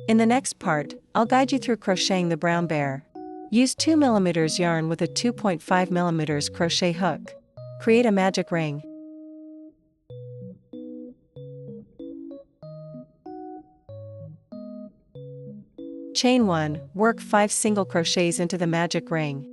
In the next part, I'll guide you through crocheting the brown bear. Use 2mm yarn with a 2.5mm crochet hook. Create a magic ring. Chain 1, work 5 single crochets into the magic ring.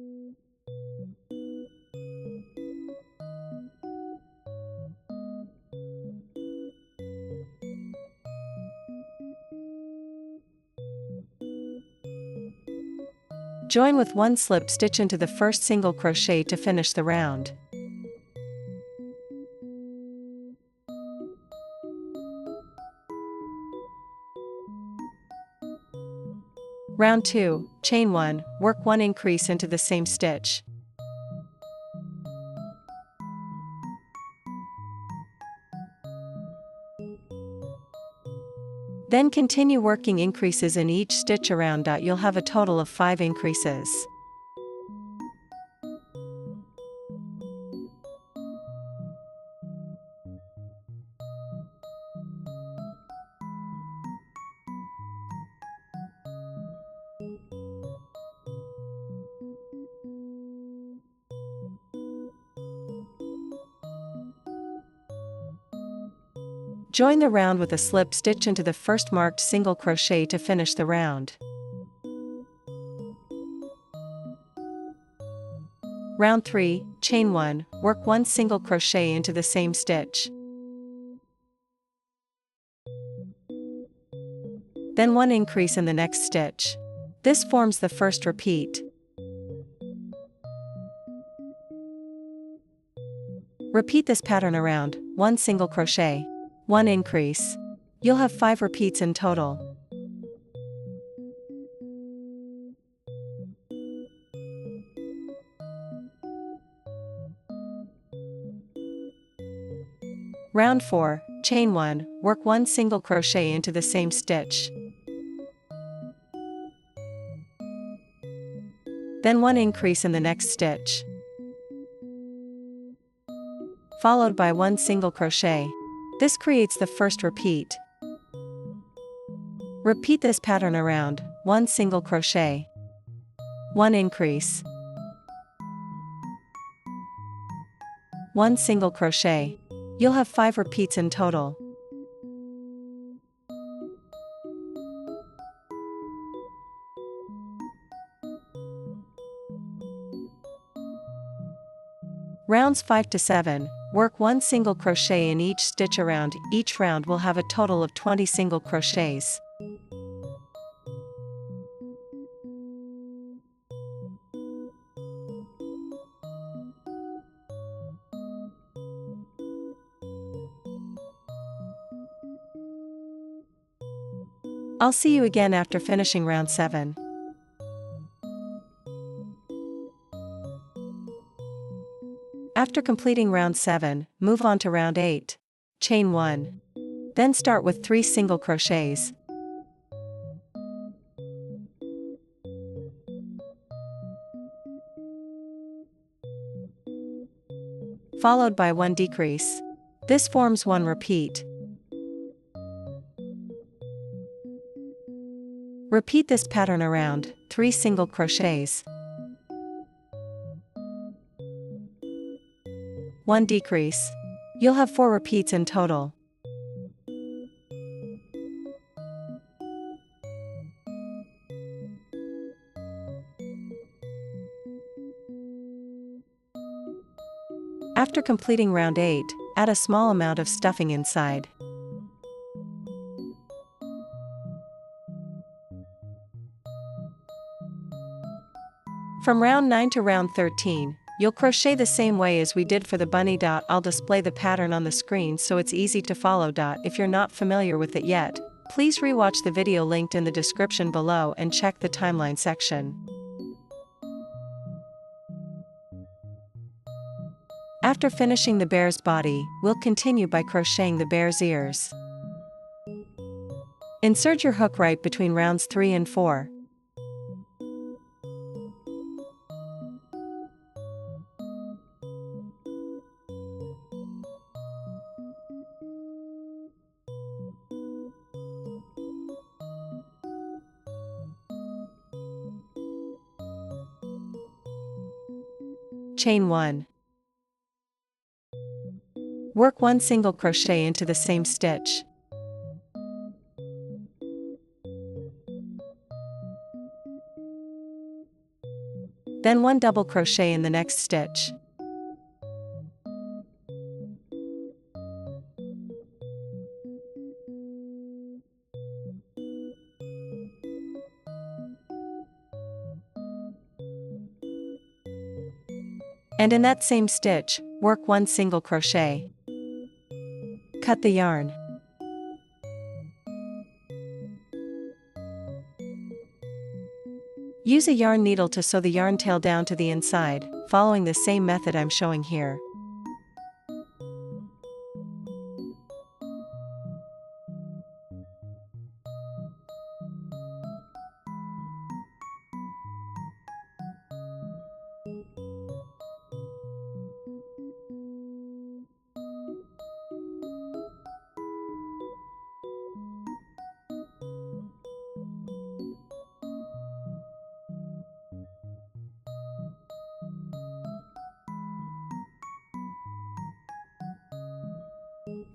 Join with 1 slip stitch into the first single crochet to finish the round. Round 2, chain 1, work 1 increase into the same stitch. Then continue working increases in each stitch around. You'll have a total of 5 increases. Join the round with a slip stitch into the first marked single crochet to finish the round. Round 3, chain 1, work 1 single crochet into the same stitch. Then 1 increase in the next stitch. This forms the first repeat. Repeat this pattern around, 1 single crochet, 1 increase. You'll have 5 repeats in total. Round 4, chain 1, work 1 single crochet into the same stitch. Then 1 increase in the next stitch, followed by 1 single crochet. This creates the first repeat. Repeat this pattern around, 1 single crochet, 1 increase, 1 single crochet. You'll have 5 repeats in total. Rounds 5 to 7, work 1 single crochet in each stitch around. Each round will have a total of 20 single crochets. I'll see you again after finishing round 7. After completing round 7, move on to round 8. Chain 1. Then start with 3 single crochets. Followed by 1 decrease. This forms 1 repeat. Repeat this pattern around, 3 single crochets, 1 decrease. You'll have 4 repeats in total. After completing round 8, add a small amount of stuffing inside. From round 9 to round 13, you'll crochet the same way as we did for the bunny. I'll display the pattern on the screen so it's easy to follow. If you're not familiar with it yet, please rewatch the video linked in the description below and check the timeline section. After finishing the bear's body, we'll continue by crocheting the bear's ears. Insert your hook right between rounds 3 and 4. Chain 1. Work 1 single crochet into the same stitch. Then 1 double crochet in the next stitch. And in that same stitch, work 1 single crochet. Cut the yarn. Use a yarn needle to sew the yarn tail down to the inside, following the same method I'm showing here.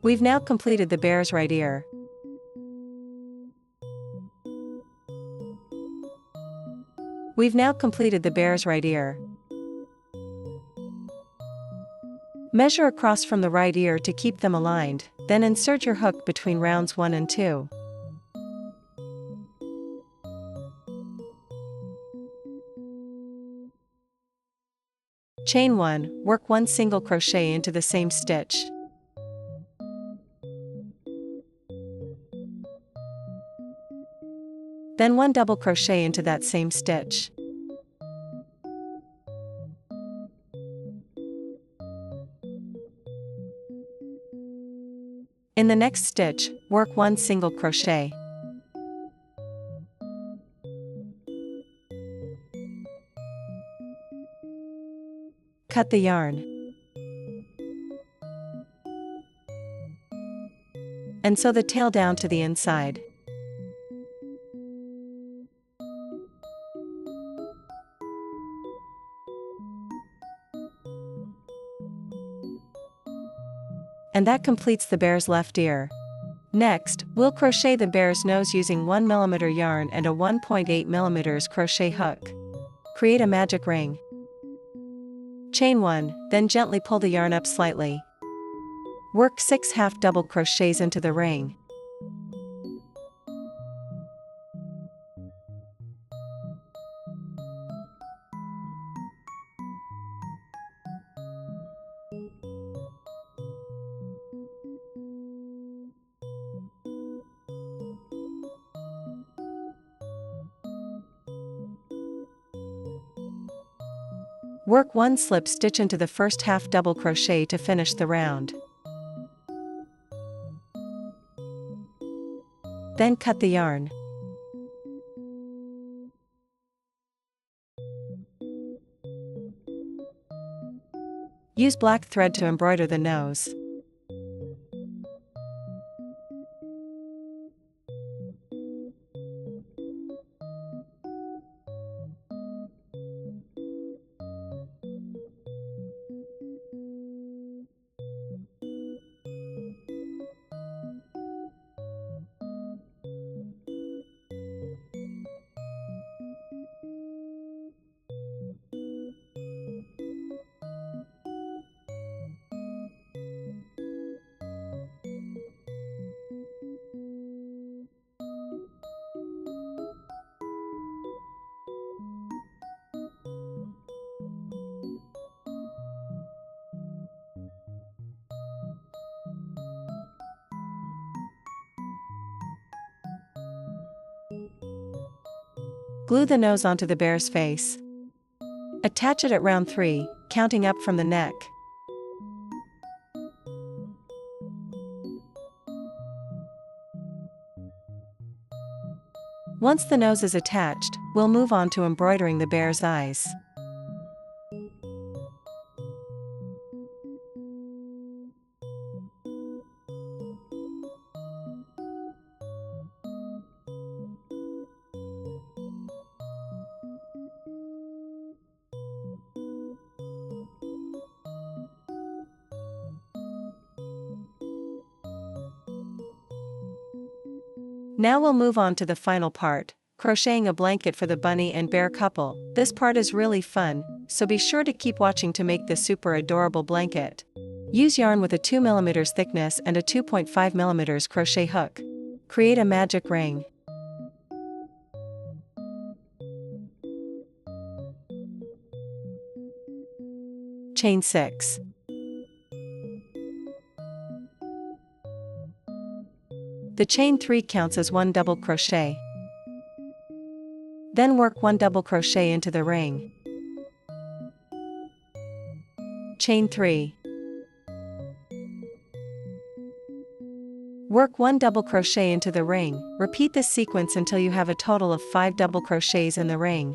We've now completed the bear's right ear. We've now completed the bear's right ear. Measure across from the right ear to keep them aligned, then insert your hook between rounds 1 and 2. Chain 1, work 1 single crochet into the same stitch. Then 1 double crochet into that same stitch. In the next stitch, work 1 single crochet. Cut the yarn. And sew the tail down to the inside. And that completes the bear's left ear. Next, we'll crochet the bear's nose using 1 mm yarn and a 1.8 mm crochet hook. Create a magic ring. Chain 1, then gently pull the yarn up slightly. Work 6 half double crochets into the ring. Work 1 slip stitch into the first half double crochet to finish the round. Then cut the yarn. Use black thread to embroider the nose. Glue the nose onto the bear's face. Attach it at round 3, counting up from the neck. Once the nose is attached, we'll move on to embroidering the bear's eyes. Now we'll move on to the final part, crocheting a blanket for the bunny and bear couple. This part is really fun, so be sure to keep watching to make this super adorable blanket. Use yarn with a 2 mm thickness and a 2.5 mm crochet hook. Create a magic ring. Chain 6. The chain 3 counts as 1 double crochet. Then work 1 double crochet into the ring. Chain 3. Work 1 double crochet into the ring. Repeat this sequence until you have a total of 5 double crochets in the ring.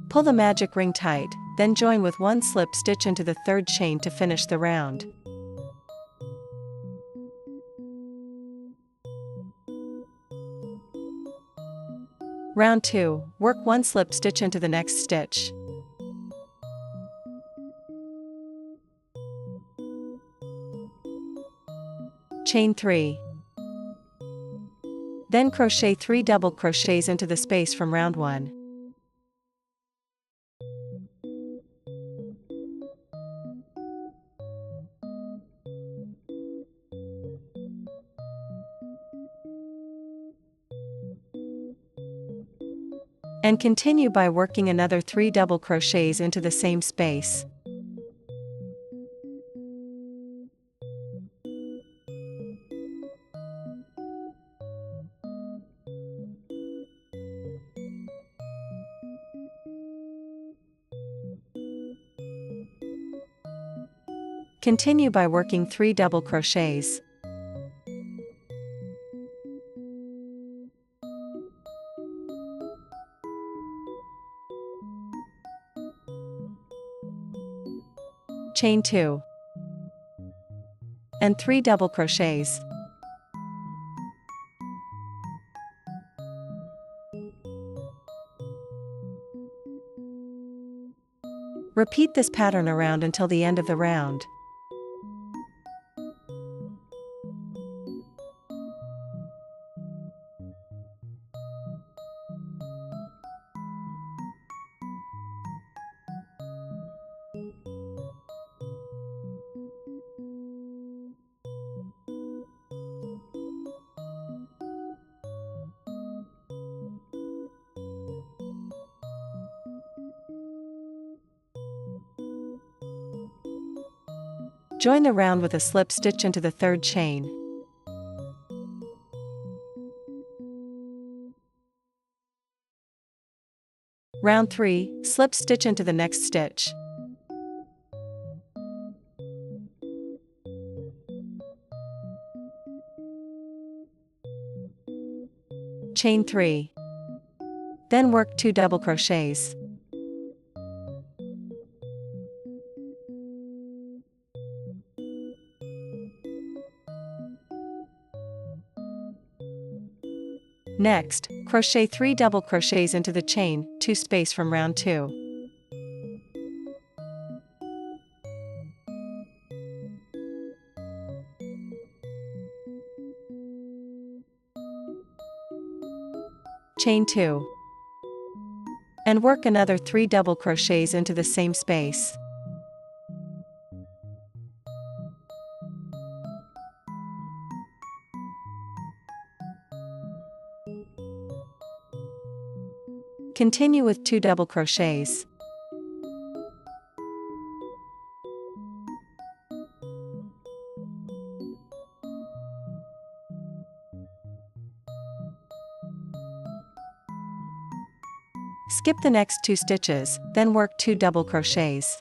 Pull the magic ring tight, then join with 1 slip stitch into the 3rd chain to finish the round. Round 2, work 1 slip stitch into the next stitch. Chain 3. Then crochet 3 double crochets into the space from round 1. And continue by working another 3 double crochets into the same space. Continue by working 3 double crochets. Chain 2. And 3 double crochets. Repeat this pattern around until the end of the round. Join the round with a slip stitch into the 3rd chain. Round 3, slip stitch into the next stitch. Chain 3. Then work 2 double crochets. Next, crochet 3 double crochets into the chain 2 space from round 2. Chain 2. And work another 3 double crochets into the same space. Continue with 2 double crochets. Skip the next 2 stitches, then work 2 double crochets.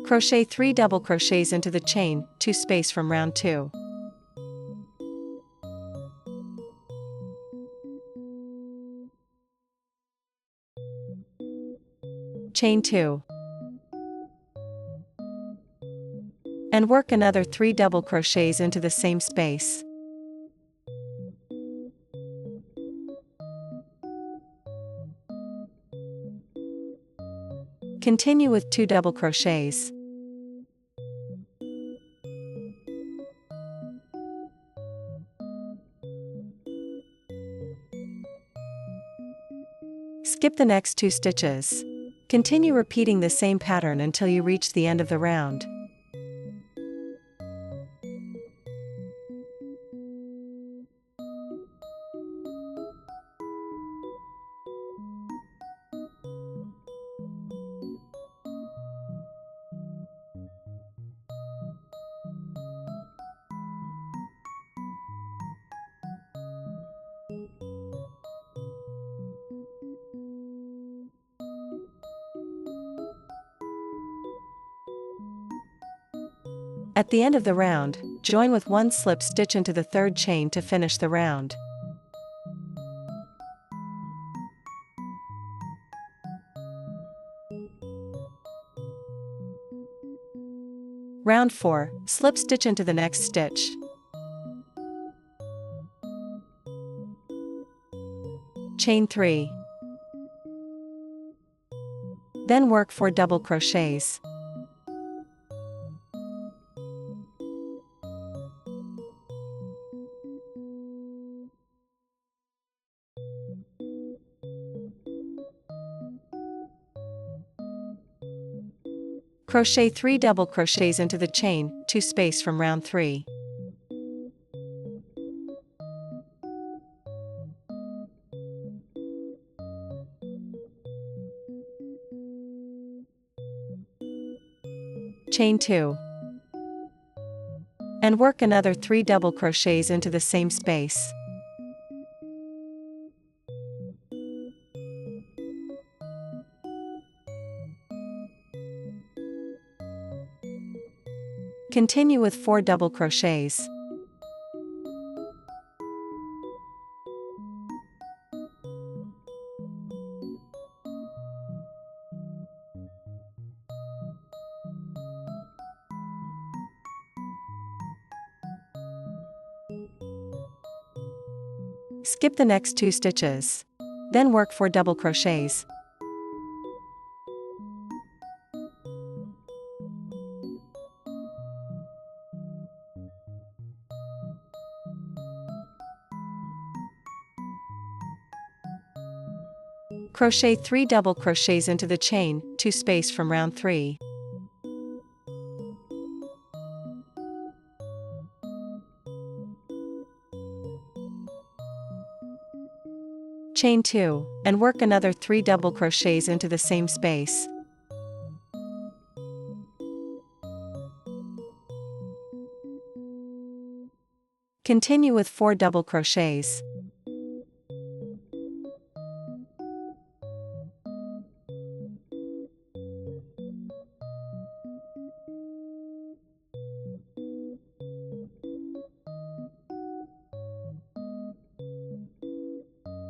Crochet 3 double crochets into the chain, 2 space from round 2. Chain 2. And work another 3 double crochets into the same space. Continue with 2 double crochets. Skip the next 2 stitches. Continue repeating the same pattern until you reach the end of the round. At the end of the round, join with 1 slip stitch into the 3rd chain to finish the round. Round 4, slip stitch into the next stitch. Chain 3. Then work 4 double crochets. Crochet 3 double crochets into the chain, 2 space from round 3. Chain 2. And work another 3 double crochets into the same space. Continue with 4 double crochets. Skip the next 2 stitches. Then work 4 double crochets. Crochet 3 double crochets into the chain, 2 space from round 3. Chain 2, and work another 3 double crochets into the same space. Continue with 4 double crochets.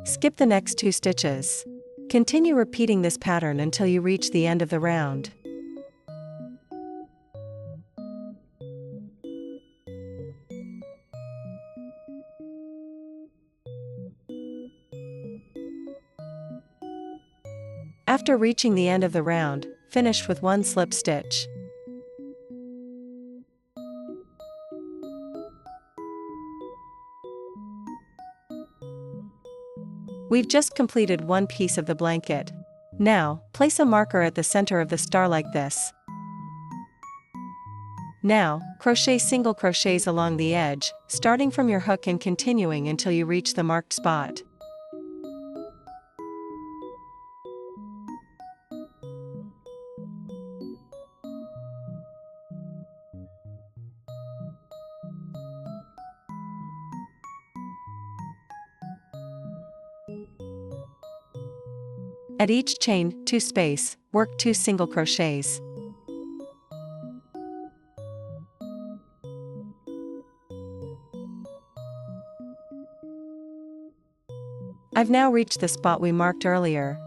Skip the next 2 stitches. Continue repeating this pattern until you reach the end of the round. After reaching the end of the round, finish with 1 slip stitch. We've just completed one piece of the blanket. Now, place a marker at the center of the star like this. Now, crochet single crochets along the edge, starting from your hook and continuing until you reach the marked spot. At each chain, 2 space, work 2 single crochets. I've now reached the spot we marked earlier.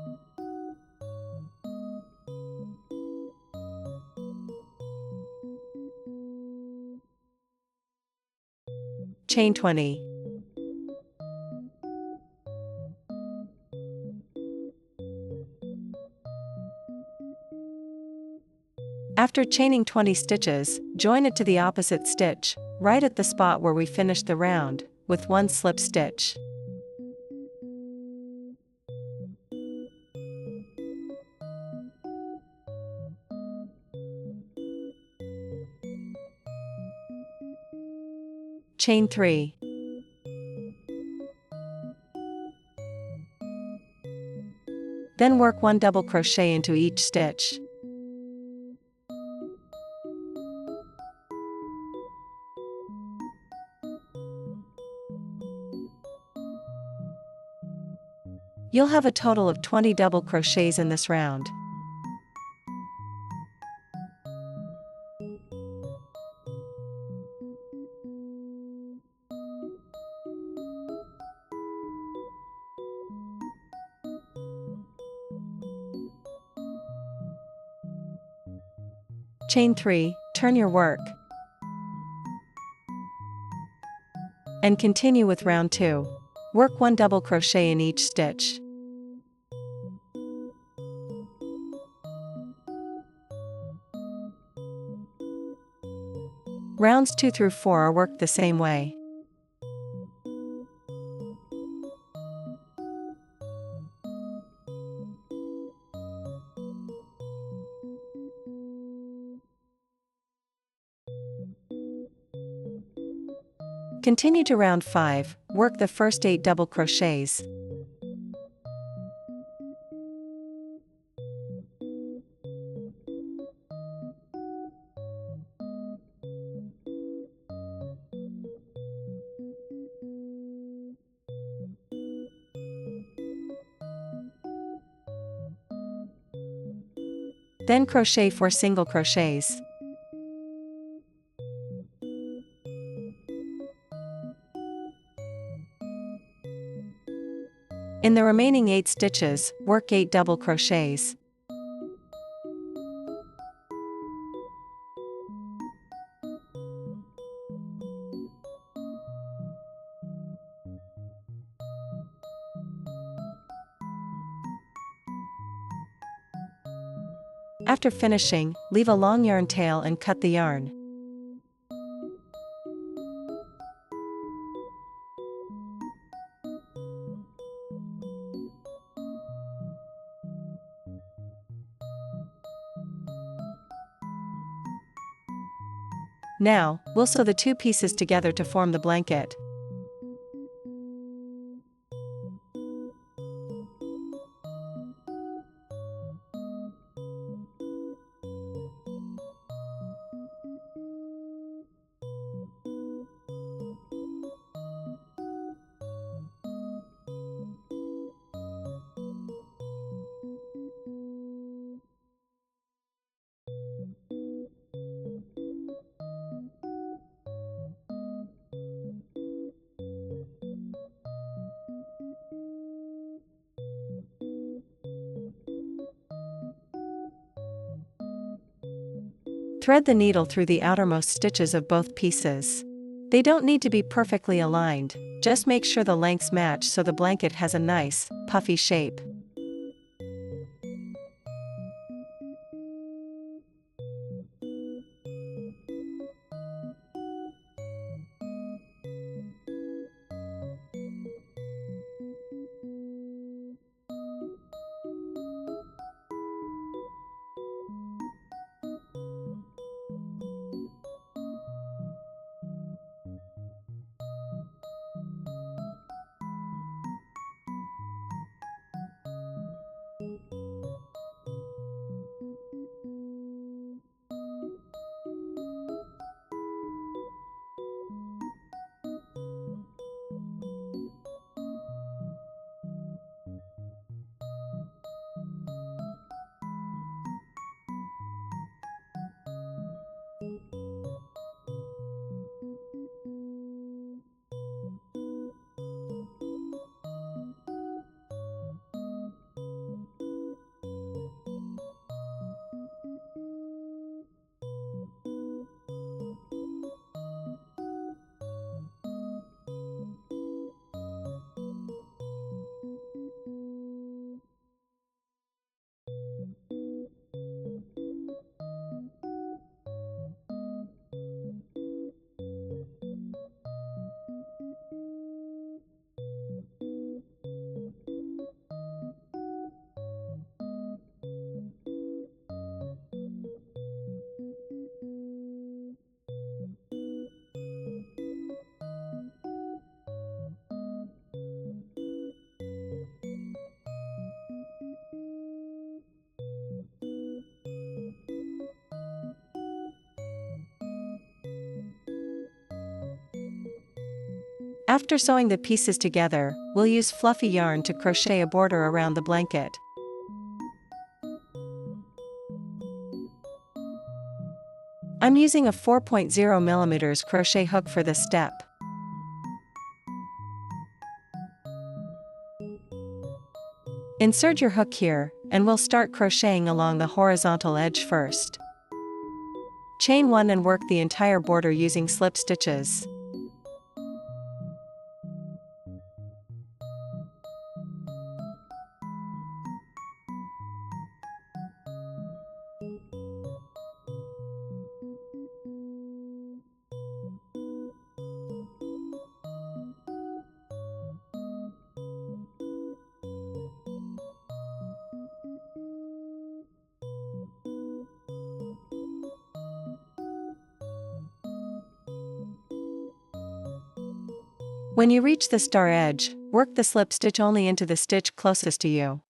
Chain 20. After chaining 20 stitches, join it to the opposite stitch, right at the spot where we finished the round, with one slip stitch. Chain 3. Then work one double crochet into each stitch. You'll have a total of 20 double crochets in this round. Chain 3, turn your work. And continue with round 2. Work one double crochet in each stitch. Rounds 2 through 4 are worked the same way. Continue to round 5, work the first 8 double crochets. Then crochet 4 single crochets. In the remaining 8 stitches, work 8 double crochets. After finishing, leave a long yarn tail and cut the yarn. Now, we'll sew the 2 pieces together to form the blanket. Thread the needle through the outermost stitches of both pieces. They don't need to be perfectly aligned, just make sure the lengths match so the blanket has a nice, puffy shape. After sewing the pieces together, we'll use fluffy yarn to crochet a border around the blanket. I'm using a 4.0mm crochet hook for this step. Insert your hook here, and we'll start crocheting along the horizontal edge first. Chain 1 and work the entire border using slip stitches. When you reach the star edge, work the slip stitch only into the stitch closest to you.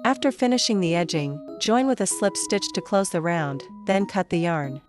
After finishing the edging, join with a slip stitch to close the round, then cut the yarn.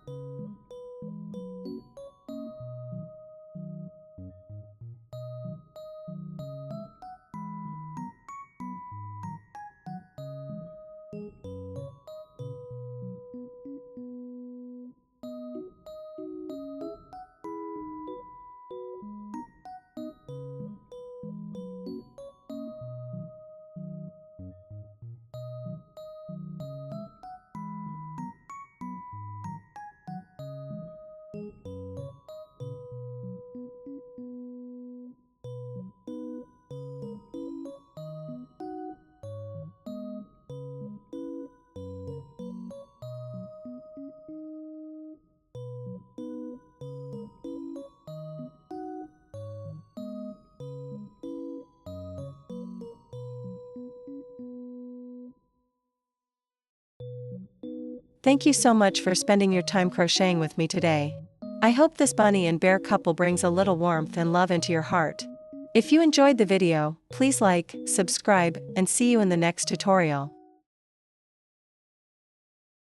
Thank you so much for spending your time crocheting with me today. I hope this bunny and bear couple brings a little warmth and love into your heart. If you enjoyed the video, please like, subscribe, and see you in the next tutorial.